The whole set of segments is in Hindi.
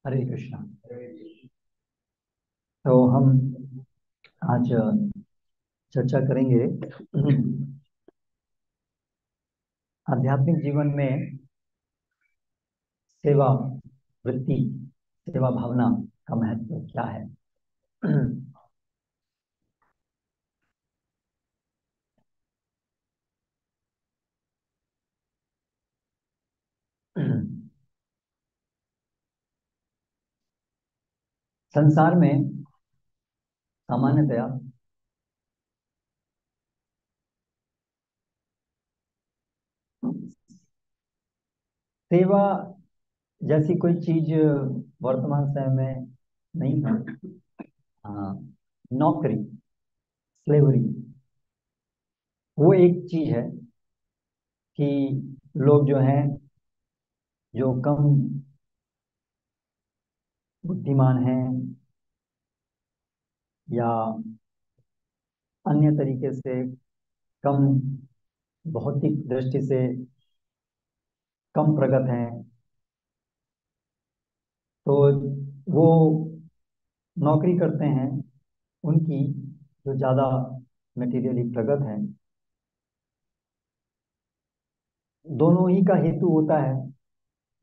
हरे कृष्णा। तो हम आज चर्चा करेंगे आध्यात्मिक जीवन में सेवा वृत्ति, सेवा भावना का महत्व क्या है। संसार में सामान्यतया सेवा जैसी कोई चीज वर्तमान समय में नहीं है। हाँ, नौकरी, स्लेवरी, वो एक चीज है कि लोग जो हैं, जो कम बुद्धिमान हैं या अन्य तरीके से कम भौतिक दृष्टि से कम प्रगत हैं, तो वो नौकरी करते हैं। उनकी जो ज़्यादा मटेरियली प्रगत हैं, दोनों ही का हेतु होता है।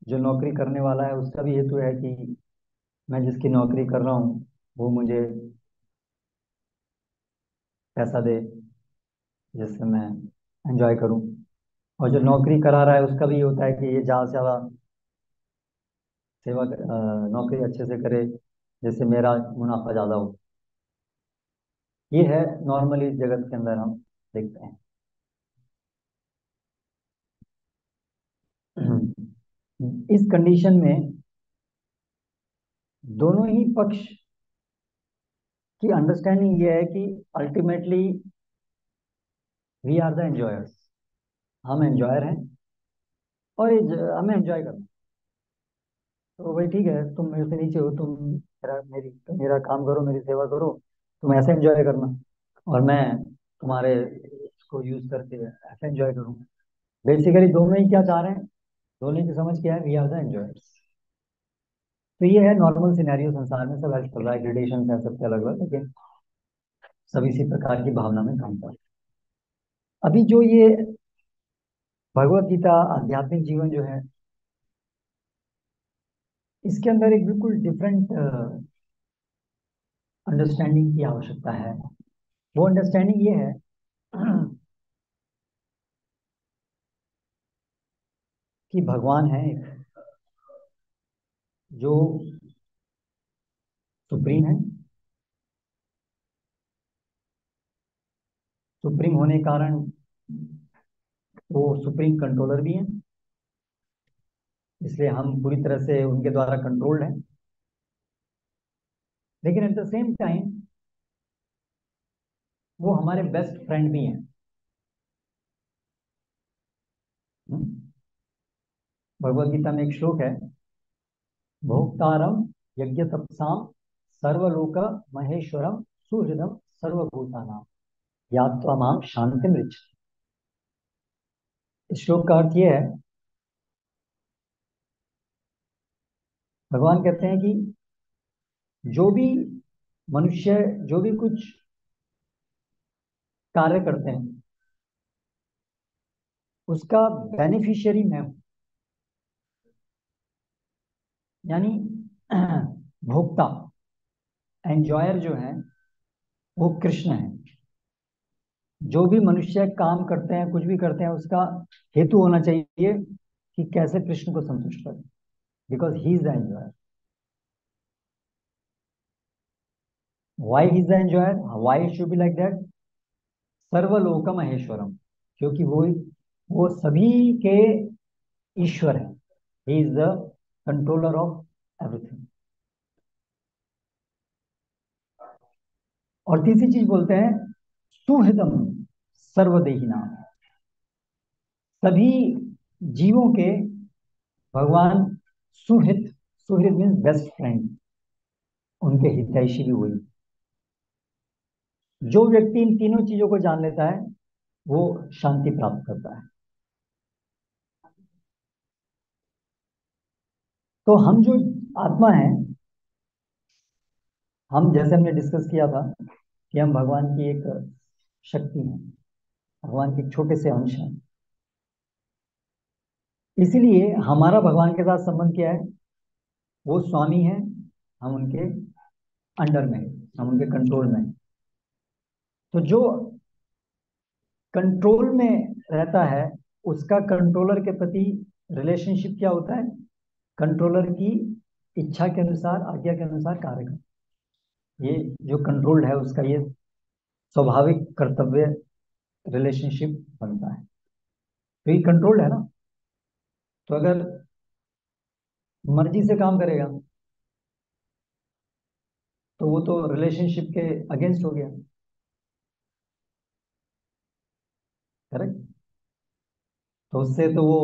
जो नौकरी करने वाला है उसका भी हेतु है कि मैं जिसकी नौकरी कर रहा हूँ वो मुझे पैसा दे जिससे मैं एंजॉय करूँ। और जो नौकरी करा रहा है उसका भी होता है कि ये ज़्यादा से ज़्यादा नौकरी अच्छे से करे जिससे मेरा मुनाफा ज़्यादा हो। ये है नॉर्मली जगत के अंदर हम देखते हैं। इस कंडीशन में दोनों ही पक्ष की अंडरस्टैंडिंग ये है कि ultimately we are the enjoyers. हम एंजॉयर हैं और हमें एंजॉय करना। तो भाई ठीक है, तुम मेरे से नीचे हो, तुम मेरा काम करो, मेरी सेवा करो, तुम ऐसे एंजॉय करना और मैं तुम्हारे इसको यूज करके ऐसे एंजॉय करूँ। बेसिकली दोनों ही क्या चाह रहे हैं, दोनों की समझ क्या है, वी आर द एंजॉयर्स। तो ये है नॉर्मल सिनेरियो। संसार में सब ऐसे चल रहा है, ग्रेडेशन है सबके अलग अलग, लेकिन सब इसी प्रकार की भावना में काम कर रहे हैं। अभी जो ये भगवत गीता आध्यात्मिक जीवन जो है, इसके अंदर एक बिल्कुल डिफरेंट अंडरस्टैंडिंग की आवश्यकता है। वो अंडरस्टैंडिंग ये है कि भगवान है एक, जो सुप्रीम है। सुप्रीम होने के कारण वो सुप्रीम कंट्रोलर भी हैं, इसलिए हम पूरी तरह से उनके द्वारा कंट्रोल्ड हैं। लेकिन एट द सेम टाइम वो हमारे बेस्ट फ्रेंड भी हैं। भगवत गीता में एक श्लोक है, भोक्तारम यज्ञ तपसाम सर्वलोक महेश्वरम सुहृदम सर्वभूतानां यात्वा माम शांति मृच। इस श्लोक का अर्थ ये है, भगवान कहते हैं कि जो भी मनुष्य जो भी कुछ कार्य करते हैं उसका बेनिफिशियरी मैं हूं। यानी भोक्ता, एंजॉयर जो है वो कृष्ण है। जो भी मनुष्य काम करते हैं, कुछ भी करते हैं, उसका हेतु होना चाहिए कि कैसे कृष्ण को संतुष्ट करें, because he is the enjoyer. Why he is the enjoyer, why it should be like that, सर्वलोक महेश्वरम, क्योंकि वो सभी के ईश्वर है। He is the controller of everything. और तीसरी चीज बोलते हैं, सुहृदम सर्वदेही नाम, सभी जीवों के भगवान सुहृद, सुहृद मीन्स बेस्ट फ्रेंड, उनके हितैषी भी हुई। जो व्यक्ति इन तीनों चीजों को जान लेता है वो शांति प्राप्त करता है। तो हम जो आत्मा है, हम जैसे हमने डिस्कस किया था कि हम भगवान की एक शक्ति हैं, भगवान के एक छोटे से अंश हैं। इसीलिए हमारा भगवान के साथ संबंध क्या है? वो स्वामी है, हम उनके अंडर में हैं, हम उनके कंट्रोल में हैं। तो जो कंट्रोल में रहता है उसका कंट्रोलर के प्रति रिलेशनशिप क्या होता है? कंट्रोलर की इच्छा के अनुसार, आज्ञा के अनुसार कार्य करना। ये जो कंट्रोल्ड है उसका ये स्वाभाविक कर्तव्य रिलेशनशिप बनता है। तो ये कंट्रोल्ड है ना, तो अगर मर्जी से काम करेगा तो वो तो रिलेशनशिप के अगेंस्ट हो गया। करेक्ट। तो उससे तो वो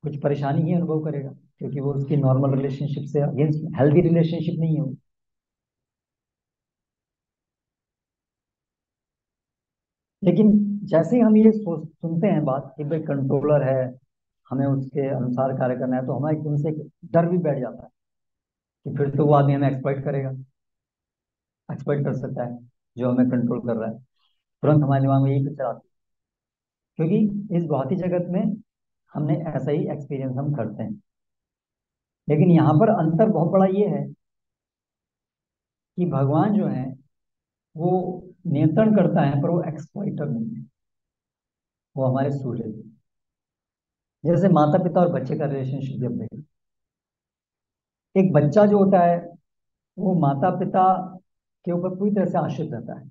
कुछ परेशानी ही अनुभव करेगा, क्योंकि वो उसकी नॉर्मल रिलेशनशिप से अगेंस्ट, हेल्दी रिलेशनशिप नहीं है वो। लेकिन जैसे ही हम ये सोच सुनते हैं बात कि भाई कंट्रोलर है, हमें उसके अनुसार कार्य करना है, तो हमारे एकदम से एक डर भी बैठ जाता है कि फिर तो वो आदमी हमें एक्सप्लॉइट करेगा, एक्सप्लॉइट कर सकता है जो हमें कंट्रोल कर रहा है। तुरंत हमारे दिमाग में यही पिक्चर आती है, क्योंकि इस भौतिक जगत में हमने ऐसा ही एक्सपीरियंस हम करते हैं। लेकिन यहाँ पर अंतर बहुत बड़ा ये है कि भगवान जो है वो नियंत्रण करता है, पर वो एक्सप्लॉइटर नहीं है। वो हमारे सूर्य हैं। जैसे माता पिता और बच्चे का रिलेशनशिप जब देखें, एक बच्चा जो होता है वो माता पिता के ऊपर पूरी तरह से आश्रित रहता है,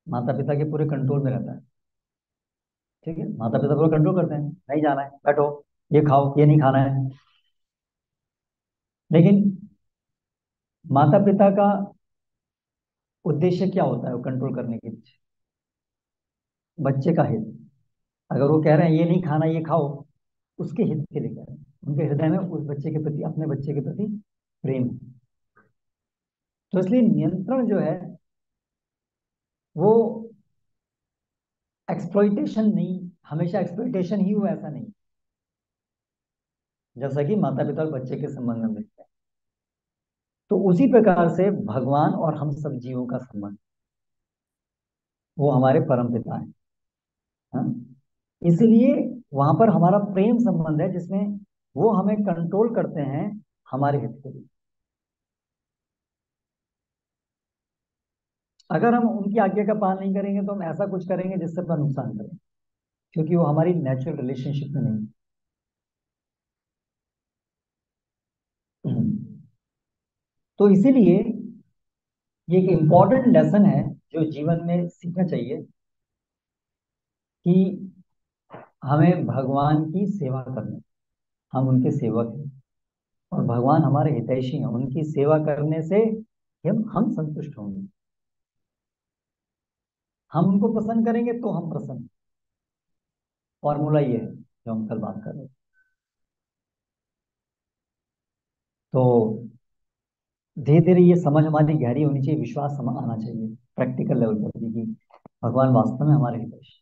माता पिता के पूरे कंट्रोल में रहता है। ठीक है, माता पिता पूरा कंट्रोल करते हैं, नहीं जाना है बैठो, ये खाओ ये नहीं खाना है। लेकिन माता पिता का उद्देश्य क्या होता है वो कंट्रोल करने के पीछे? बच्चे का हित। अगर वो कह रहे हैं ये नहीं खाना ये खाओ, उसके हित के लिए कह रहे हैं, उनके हृदय में उस बच्चे के प्रति, अपने बच्चे के प्रति प्रेम है। तो इसलिए नियंत्रण जो है वो एक्सप्लॉइटेशन नहीं, हमेशा एक्सप्लॉइटेशन ही हो ऐसा नहीं। जैसा कि माता पिता और बच्चे के संबंध में देखते हैं, तो उसी प्रकार से भगवान और हम सब जीवों का संबंध, वो हमारे परम पिता हैं। हाँ? इसलिए वहां पर हमारा प्रेम संबंध है, जिसमें वो हमें कंट्रोल करते हैं हमारे हित के लिए। अगर हम उनकी आज्ञा का पालन नहीं करेंगे तो हम ऐसा कुछ करेंगे जिससे अपना नुकसान करें, क्योंकि वो हमारी नेचुरल रिलेशनशिप में नहीं है। तो इसीलिए ये एक इम्पॉर्टेंट लेसन है जो जीवन में सीखना चाहिए कि हमें भगवान की सेवा करनी, हम उनके सेवक हैं और भगवान हमारे हितैषी हैं। उनकी सेवा करने से हम संतुष्ट होंगे, हम उनको पसंद करेंगे तो हम प्रसन्न। फॉर्मूला ये है जो हम कल बात कर रहे थे। तो धीरे धीरे ये समझ हमारी गहरी होनी चाहिए, विश्वास आना चाहिए प्रैक्टिकल लेवल पर भी कि भगवान वास्तव में हमारे हितैषी।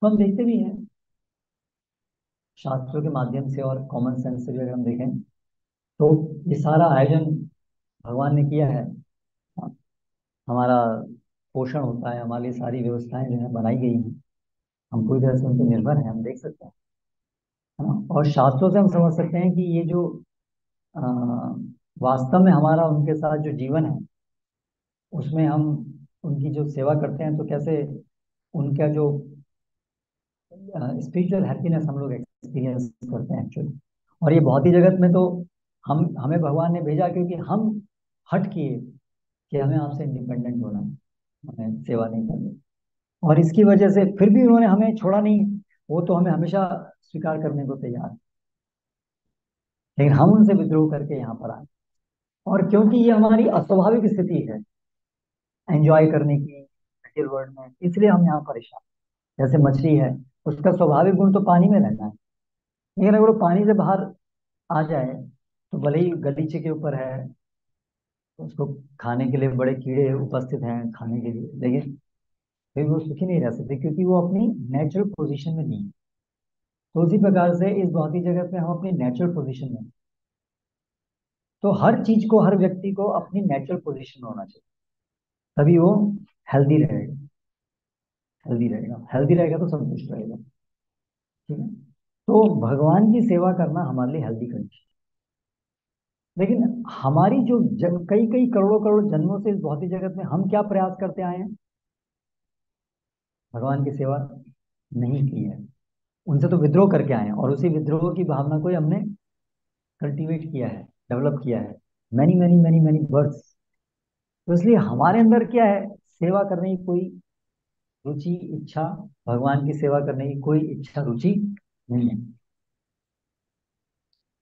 तो हम देखते भी हैं शास्त्रों के माध्यम से और कॉमन सेंस से भी अगर हम देखें तो ये सारा आयोजन भगवान ने किया है। हमारा पोषण होता है, हमारी सारी व्यवस्थाएं जो है बनाई गई हैं, हम पूरी तरह से उन पर निर्भर हैं, हम देख सकते हैं, है ना। और शास्त्रों से हम समझ सकते हैं कि ये जो अ, वास्तव में हमारा उनके साथ जो जीवन है उसमें हम उनकी जो सेवा करते हैं तो कैसे उनका जो स्पिरिचुअल हैप्पीनेस हम लोग एक्सपीरियंस करते हैं एक्चुअली। और ये भौतिक जगत में तो हम हमें भगवान ने भेजा क्योंकि हम हट किए कि हमें आपसे इंडिपेंडेंट होना है, हमें सेवा नहीं करनी। और इसकी वजह से फिर भी उन्होंने हमें छोड़ा नहीं, वो तो हमें हमेशा स्वीकार करने को तैयार, लेकिन हम उनसे विद्रोह करके यहाँ पर आए। और क्योंकि ये हमारी अस्वाभाविक स्थिति है एंजॉय करने की मटेरियल वर्ल्ड में, इसलिए हम यहाँ परेशान। जैसे मछली है, उसका स्वाभाविक गुण तो पानी में रहना है, लेकिन अगर वो पानी से बाहर आ जाए तो भले ही गलीचे के ऊपर है, उसको खाने के लिए बड़े कीड़े उपस्थित हैं खाने के लिए, लेकिन फिर वो सुखी नहीं रह सकते क्योंकि वो अपनी नेचुरल पोजीशन में नहीं है। तो उसी प्रकार से इस भौतिक जगत में हम अपनी नेचुरल पोजीशन में, तो हर चीज को, हर व्यक्ति को अपनी नेचुरल पोजीशन में होना चाहिए, तभी वो हेल्दी रहेगा। हेल्दी रहेगा तो संतुष्ट रहेगा। ठीक है। तो भगवान की सेवा करना हमारे लिए हेल्दी कंडीशन। लेकिन हमारी जो कई कई करोड़ों करोड़ जन्मों से इस भौतिक जगत में हम क्या प्रयास करते आए हैं? भगवान की सेवा नहीं की है। उनसे तो विद्रोह करके आए हैं, और उसी विद्रोह की भावना को ही हमने कल्टीवेट किया है, डेवलप किया है, many many many many birds. तो इसलिए हमारे अंदर क्या है? सेवा करने की कोई रुचि, इच्छा, भगवान की सेवा करने की कोई इच्छा, रुचि नहीं है।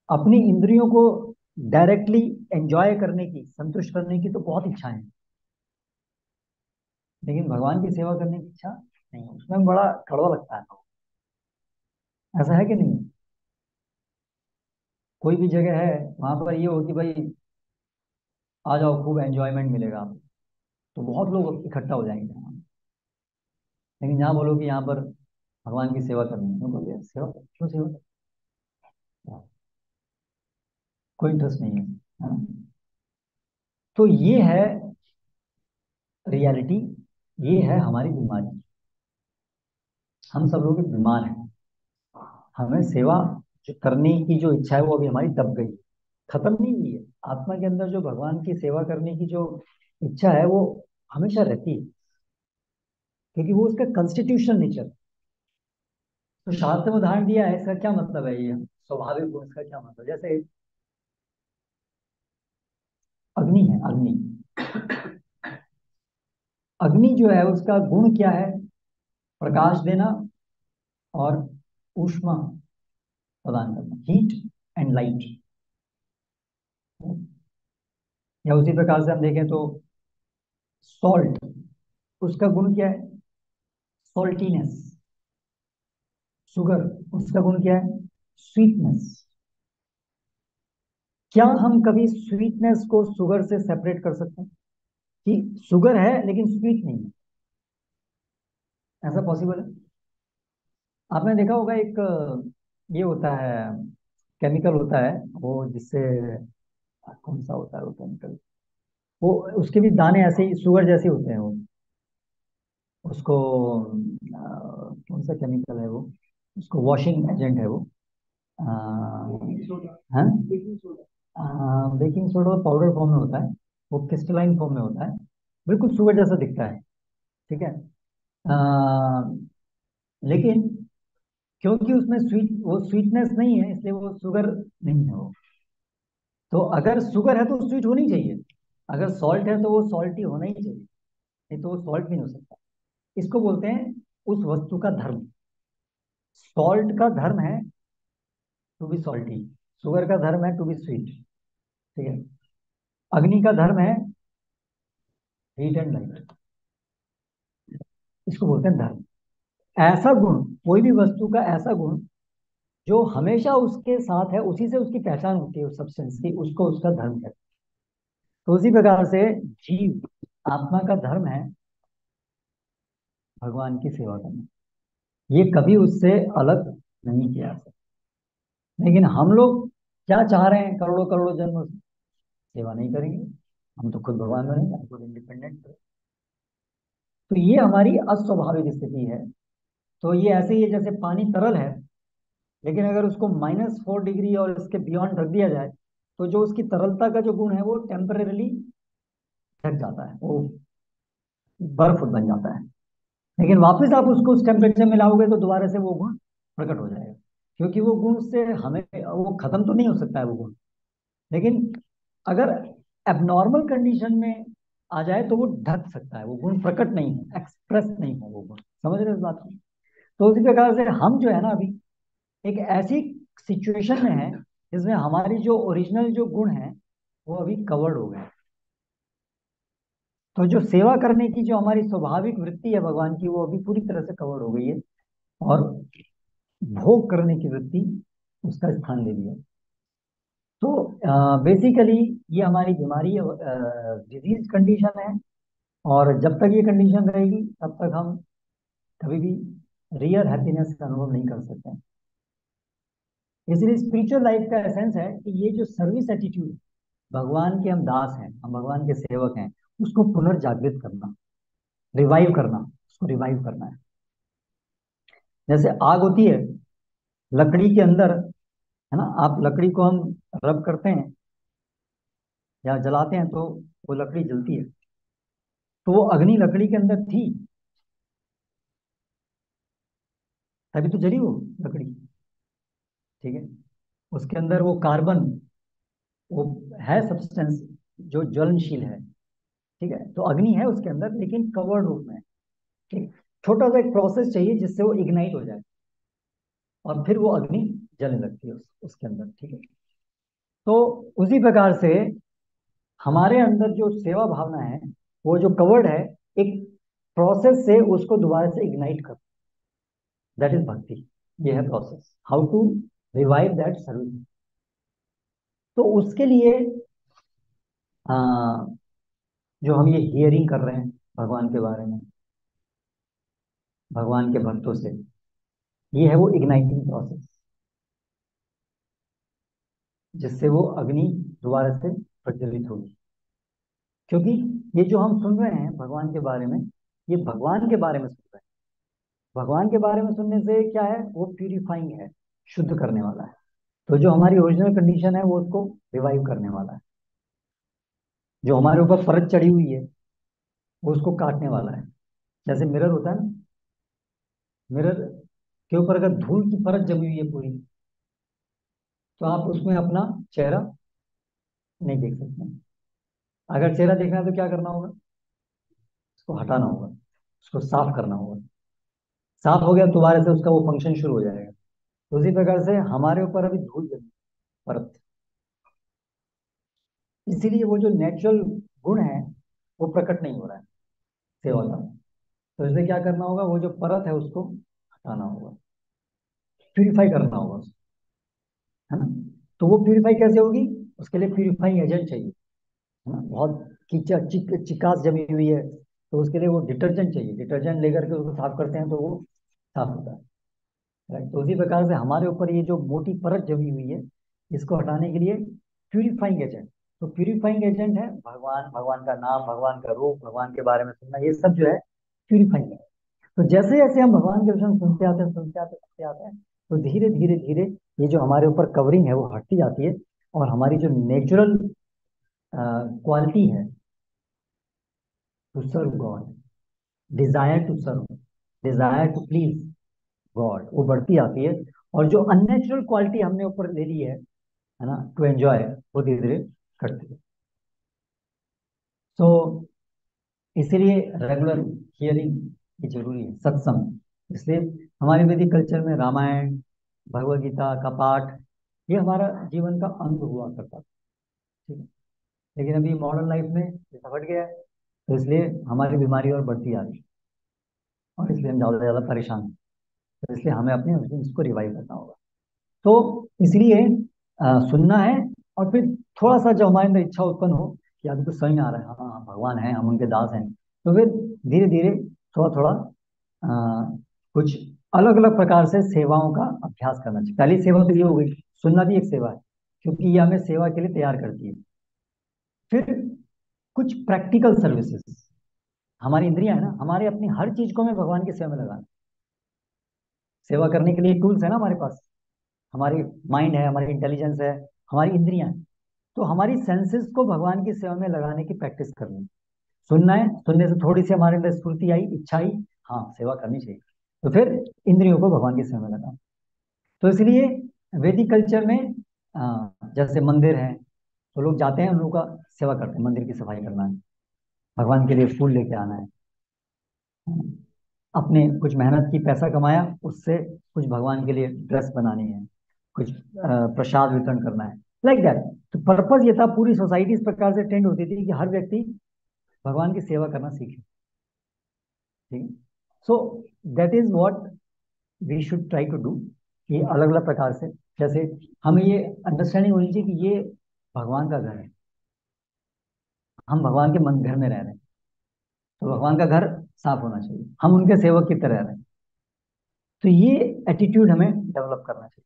अपनी इंद्रियों को डायरेक्टली एंजॉय करने की, संतुष्ट करने की तो बहुत इच्छाएं हैं, लेकिन भगवान की सेवा करने की इच्छा नहीं है। उसमें बड़ा कड़वा लगता है। ऐसा है कि नहीं? कोई भी जगह है, वहां पर ये हो कि भाई आ जाओ, खूब एंजॉयमेंट मिलेगा आपको, तो बहुत लोग इकट्ठा हो जाएंगे वहाँ। लेकिन यहाँ बोलो कि यहाँ पर भगवान की सेवा करनी है, तो बोलिए सेवा क्यों? सेवा कोई इंटरेस्ट नहीं है, है ना? तो ये है रियलिटी, ये है हमारी बीमारी। हम सब लोग बीमार हैं। हमें सेवा जो करने की जो इच्छा है वो अभी हमारी दब गई, खत्म नहीं हुई है। आत्मा के अंदर जो भगवान की सेवा करने की जो इच्छा है वो हमेशा रहती है, क्योंकि वो उसका कॉन्स्टिट्यूशन नेचर। तो शास्त्र में उदाहरण दिया है, इसका क्या मतलब है? ये स्वाभाविक गुण, इसका क्या मतलब? जैसे अग्नि है, अग्नि। अग्नि जो है उसका गुण क्या है? प्रकाश देना और ऊष्मा प्रदान करना, हीट एंड लाइट। या उसी प्रकार से हम देखें तो सॉल्ट, उसका गुण क्या है? सॉल्टीनेस। शुगर, उसका गुण क्या है? स्वीटनेस। क्या हम कभी स्वीटनेस को शुगर से सेपरेट कर सकते हैं कि शुगर है लेकिन स्वीट नहीं है? ऐसा पॉसिबल है? आपने देखा होगा एक ये होता है, केमिकल होता है वो, जिससे, कौन सा होता है वो केमिकल? वो, उसके भी दाने ऐसे ही शुगर जैसे होते हैं वो। उसको कौन सा केमिकल है वो? उसको वॉशिंग एजेंट है वो। हाँ, बेकिंग सोडा पाउडर फॉर्म में होता है, वो क्रिस्टलाइन फॉर्म में होता है, बिल्कुल शुगर जैसा दिखता है। ठीक है। अ, लेकिन क्योंकि उसमें वो स्वीटनेस नहीं है, इसलिए वो शुगर नहीं है वो। तो अगर शुगर है तो स्वीट होनी चाहिए, अगर सॉल्ट है तो वो सॉल्टी होना ही चाहिए, नहीं तो वो सॉल्ट नहीं हो सकता। इसको बोलते हैं उस वस्तु का धर्म। सॉल्ट का धर्म है टू बी सॉल्टी, शुगर का धर्म है टू बी स्वीट। ठीक है। अग्नि का धर्म है हीट एंड लाइट, इसको बोलते हैं धर्म। ऐसा गुण, कोई भी वस्तु का ऐसा गुण जो हमेशा उसके साथ है, उसी से उसकी पहचान होती है, उस सब्सटेंस की, उसको उसका धर्म कहते हैं। तो उसी प्रकार से जीव आत्मा का धर्म है भगवान की सेवा करना। ये कभी उससे अलग नहीं किया जा सकता। लेकिन हम लोग क्या चाह रहे हैं? करोड़ों करोड़ों जन्म से सेवा नहीं करेंगे, हम तो खुद भगवान बनेंगे, हम खुद इंडिपेंडेंट। तो ये हमारी अस्वाभाविक स्थिति है। तो ये ऐसे ही है जैसे पानी तरल है, लेकिन अगर उसको -4 डिग्री और इसके बियॉन्ड रख दिया जाए, तो जो उसकी तरलता का जो गुण है वो टेम्परेली ढक जाता है, वो बर्फ बन जाता है। लेकिन वापस आप उसको उस टेम्परेचर में लाओगे तो दोबारा से वो गुण प्रकट हो जाएगा, क्योंकि वो गुण से हमें, वो खत्म तो नहीं हो सकता है वो गुण। लेकिन अगर एबनॉर्मल कंडीशन में आ जाए तो वो ढक सकता है, वो गुण प्रकट नहीं है, एक्सप्रेस नहीं है वो गुण। समझ रहे हो इस बात को? तो उसी प्रकार से हम जो है ना, अभी एक ऐसी सिचुएशन में है जिसमें हमारी जो ओरिजिनल जो गुण है वो अभी कवर्ड हो गए। तो जो सेवा करने की जो हमारी स्वाभाविक वृत्ति है भगवान की, वो अभी पूरी तरह से कवर्ड हो गई है, और भोग करने की वृत्ति उसका स्थान ले लिया। तो बेसिकली ये हमारी बीमारी, डिजीज कंडीशन है। और जब तक ये कंडीशन रहेगी तब तक हम कभी भी रियल हैप्पीनेस का अनुभव नहीं कर सकते हैं। इसलिए स्पिरिचुअल लाइफ का एसेंस है कि ये जो सर्विस एटीट्यूड, भगवान के हम दास हैं, हम भगवान के सेवक हैं, उसको पुनर्जागृत करना, रिवाइव करना, उसको रिवाइव करना है। जैसे आग होती है लकड़ी के अंदर, है ना, आप लकड़ी को हम रब करते हैं या जलाते हैं तो वो लकड़ी जलती है, तो वो अग्नि लकड़ी के अंदर थी, तभी तो जली वो लकड़ी। ठीक है, उसके अंदर वो कार्बन, वो है सब्सटेंस जो ज्वलनशील है। ठीक है, तो अग्नि है उसके अंदर लेकिन कवर्ड रूप में। ठीक, छोटा सा एक प्रोसेस चाहिए जिससे वो इग्नाइट हो जाए और फिर वो अग्नि जलने लगती है उसके अंदर। ठीक है, तो उसी प्रकार से हमारे अंदर जो सेवा भावना है, वो जो कवर्ड है, एक प्रोसेस से उसको दोबारा से इग्नाइट कर, दैट इज भक्ति। ये है process, how to revive that service. तो उसके लिए आ, जो हम ये हियरिंग कर रहे हैं भगवान के बारे में, भगवान के भक्तों से, ये है वो इग्नाइटिंग प्रोसेस, जिससे वो अग्नि दोबारा से प्रज्वलित होगी। क्योंकि ये जो हम सुन रहे हैं भगवान के बारे में, ये भगवान के बारे में सुन रहे हैं। भगवान के बारे में सुनने से क्या है, वो प्यूरिफाइंग है, शुद्ध करने वाला है। तो जो हमारी ओरिजिनल कंडीशन है वो उसको रिवाइव करने वाला है। जो हमारे ऊपर परत चढ़ी हुई है वो उसको काटने वाला है। जैसे मिरर होता है ना, मिरर के ऊपर अगर धूल की परत जमी हुई है पूरी, तो आप उसमें अपना चेहरा नहीं देख सकते। अगर चेहरा देखना है तो क्या करना होगा, उसको हटाना होगा, उसको साफ करना होगा। साफ हो गया, दोबारा से उसका वो फंक्शन शुरू हो जाएगा। तो उसी प्रकार से हमारे ऊपर अभी धूल जमी परत, इसीलिए वो जो नेचुरल गुण है वो प्रकट नहीं हो रहा है सेवा का। तो इसे क्या करना होगा, वो जो परत है उसको हटाना होगा, प्यूरिफाई करना होगा उसको, है ना। तो वो प्यूरिफाई कैसे होगी, उसके लिए प्यूरिफाइंग एजेंट चाहिए, है ना। बहुत चिकास जमी हुई है तो उसके लिए वो डिटर्जेंट चाहिए, डिटर्जेंट लेकर के उसको साफ करते हैं तो वो साफ होता है। राइट, तो उसी प्रकार से हमारे ऊपर ये जो मोटी परत जमी हुई है, इसको हटाने के लिए प्यूरिफाइंग एजेंट, तो प्यूरिफाइंग एजेंट है भगवान, भगवान का नाम, भगवान का रूप, भगवान के बारे में सुनना, ये सब जो है प्यूरिफाइंग है। तो जैसे जैसे हम भगवान के विषय में सुनते आते हैं, सुनते आते सुनते आते हैं, तो धीरे धीरे धीरे ये जो हमारे ऊपर कवरिंग है वो हटती जाती है, और हमारी जो नेचुरल क्वालिटी है, to serve God, desire to serve, desire to please God, वो बढ़ती आती है। और जो अननेचुरल क्वालिटी हमने ऊपर ले ली है ना, टू एंजॉय, वो धीरे धीरे घटती है। तो इसीलिए रेगुलर हियरिंग की जरूरी है, सत्संग। इसलिए हमारे वैदिक कल्चर में रामायण, भगवत गीता का पाठ, ये हमारा जीवन का अंग हुआ करता था। ठीक है, लेकिन अभी मॉडर्न लाइफ में ये सब हट गया है, तो इसलिए हमारी बीमारी और बढ़ती आ रही है, और इसलिए हम ज़्यादा से ज़्यादा परेशान हैं। तो इसलिए हमें अपने उसको रिवाइव करना होगा। तो इसलिए सुनना है, और फिर थोड़ा सा जब हमारे अंदर इच्छा उत्पन्न हो कि अभी कुछ समझ में आ रहा है, हाँ हाँ, भगवान है, हम उनके दास हैं, तो फिर धीरे धीरे थोड़ा थोड़ा कुछ अलग अलग प्रकार से सेवाओं का अभ्यास करना चाहिए। पहली सेवा तो ये हो गई, सुनना भी एक सेवा है, क्योंकि ये हमें सेवा के लिए तैयार करती है। फिर कुछ प्रैक्टिकल सर्विसेज, हमारी इंद्रियां है ना, हमारे अपनी हर चीज को हमें भगवान की सेवा में लगाना। सेवा करने के लिए टूल्स है ना हमारे पास, हमारी माइंड है, हमारी इंटेलिजेंस है, हमारी इंद्रियां हैं। तो हमारी सेंसेस को भगवान की सेवा में लगाने की प्रैक्टिस करनी है। सुनना है, सुनने से थोड़ी सी हमारे अंदर स्फूर्ति आई, इच्छा आई, हाँ सेवा करनी चाहिए, तो फिर इंद्रियों को भगवान की सेवा में लगाना। तो इसलिए वैदिक कल्चर में जैसे मंदिर है, तो लोग जाते हैं, उन लोगों का सेवा करते हैं, मंदिर की सफाई करना है, भगवान के लिए फूल लेके आना है, अपने कुछ मेहनत की पैसा कमाया, उससे कुछ भगवान के लिए ड्रेस बनानी है, कुछ प्रसाद वितरण करना है, लाइक दैट। तो पर्पज ये था, पूरी सोसाइटी इस प्रकार से ट्रेंड होती थी कि हर व्यक्ति भगवान की सेवा करना सीखे। ठीक है, so that is what we should try to do, कि अलग अलग प्रकार से, जैसे हमें ये अंडरस्टैंडिंग होनी चाहिए कि ये भगवान का घर है, हम भगवान के मन घर में रह रहे हैं, तो भगवान का घर साफ होना चाहिए, हम उनके सेवक की तरह रह रहे हैं। तो ये एटीट्यूड हमें डेवलप करना चाहिए।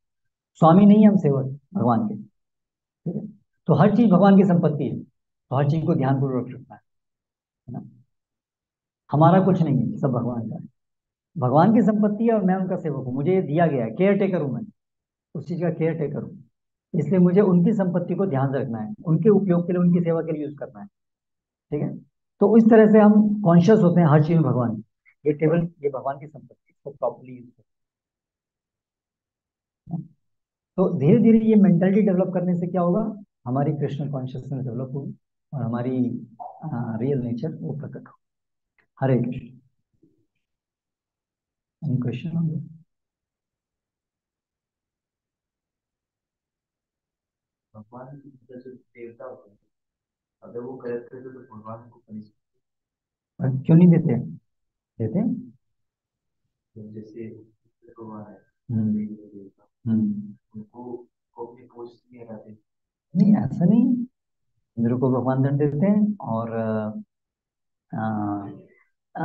स्वामी नहीं है, हम सेवक भगवान के। ठीक है। तो हर चीज भगवान की संपत्ति है, तो हर चीज को ध्यानपूर्वक रखना है ना। हमारा कुछ नहीं है, सब भगवान का है। भगवान की संपत्ति है और मैं उनका सेवक हूँ, मुझे ये दिया गया है, केयर टेकर हूँ मैं, उस चीज का केयर टेकर हूँ। इसलिए मुझे उनकी संपत्ति को ध्यान से रखना है, उनके उपयोग के लिए, उनकी सेवा के लिए यूज करना है। ठीक है। तो इस तरह से हम कॉन्शियस होते हैं हर चीज में भगवान की। ये केवल ये भगवान की संपत्ति है, इसको प्रॉपरली यूज करना है। तो धीरे धीरे ये मेंटालिटी डेवलप करने से क्या होगा, हमारी कृष्ण कॉन्शियसनेस डेवलप होगी और हमारी रियल नेचर वो प्रकट हो। हरे कृष्ण। एनी क्वेश्चन होंगे? भगवान जैसे देवता होते हैं, अगर वो गलत करते तो भगवान को पनिश और क्यों नहीं देते? देते हैं। करते, जैसे भगवान है, हम्म। देव देवता, हम्म। उनको को अपनी पोस्ट नहीं हटाते। नहीं, ऐसा नहीं है। इंद्र को भगवान दंड देते हैं, और अ, अ,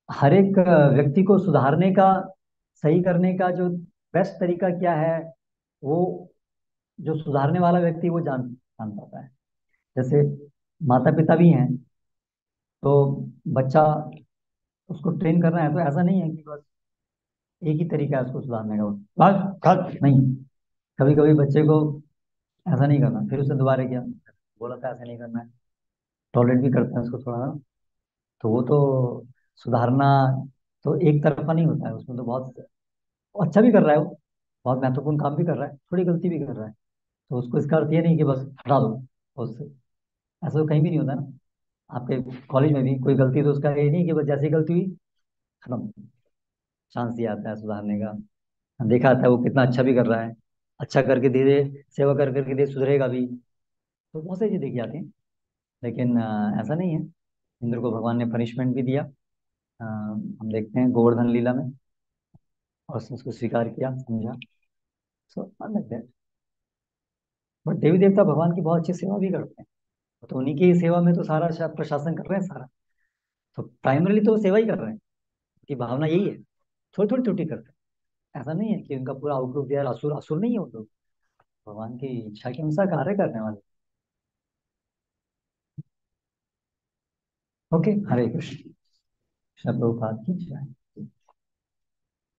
हर एक व्यक्ति को सुधारने का, सही करने का जो बेस्ट तरीका क्या है, वो जो सुधारने वाला व्यक्ति वो जान जान पाता है। जैसे माता पिता भी हैं, तो बच्चा, उसको ट्रेन करना है, तो ऐसा नहीं है कि बस एक ही तरीका है उसको सुधारने का, भाग भाग नहीं। कभी कभी बच्चे को ऐसा नहीं करना, फिर उसे दोबारा किया, बोला था ऐसा नहीं करना है, टॉलरेट भी करते हैं उसको थोड़ा ना। तो वो तो सुधारना तो एक तरफा नहीं होता है, उसमें तो बहुत वो अच्छा भी कर रहा है, वो बहुत महत्वपूर्ण काम भी कर रहा है, थोड़ी गलती भी कर रहा है। तो उसको इसका अर्थ ये नहीं कि बस हटा दो उससे, ऐसा तो कहीं भी नहीं होता ना। आपके कॉलेज में भी कोई गलती, तो उसका ये नहीं कि बस जैसी गलती हुई खत्म, चांस दिया जाता है सुधारने का। देखा जाता है वो कितना अच्छा भी कर रहा है, अच्छा करके धीरे सेवा कर करके धीरे सुधरेगा भी। तो बहुत सारी चीजें देखी जाती हैं। लेकिन ऐसा नहीं है। इंद्र को भगवान ने पनिशमेंट भी दिया, हम देखते हैं गोवर्धन लीला में, और उसने उसको स्वीकार किया, समझा। So like that. बट देवी देवता भगवान की बहुत अच्छी सेवा भी करते हैं, तो उन्हीं की सेवा में तो सारा प्रशासन कर रहे हैं सारा। तो प्राइमरीली तो वो सेवा ही कर रहे हैं, कि भावना यही है। थोड़ी थोड़ी त्रुटि करते हैं, ऐसा नहीं है कि उनका पूरा आउटलुक दिया, असुर असुर नहीं है वो लोग, भगवान की इच्छा के अनुसार कार्य करने वाले। ओके, हरे कृष्ण। कृष्ण प्रभुपाद की जय।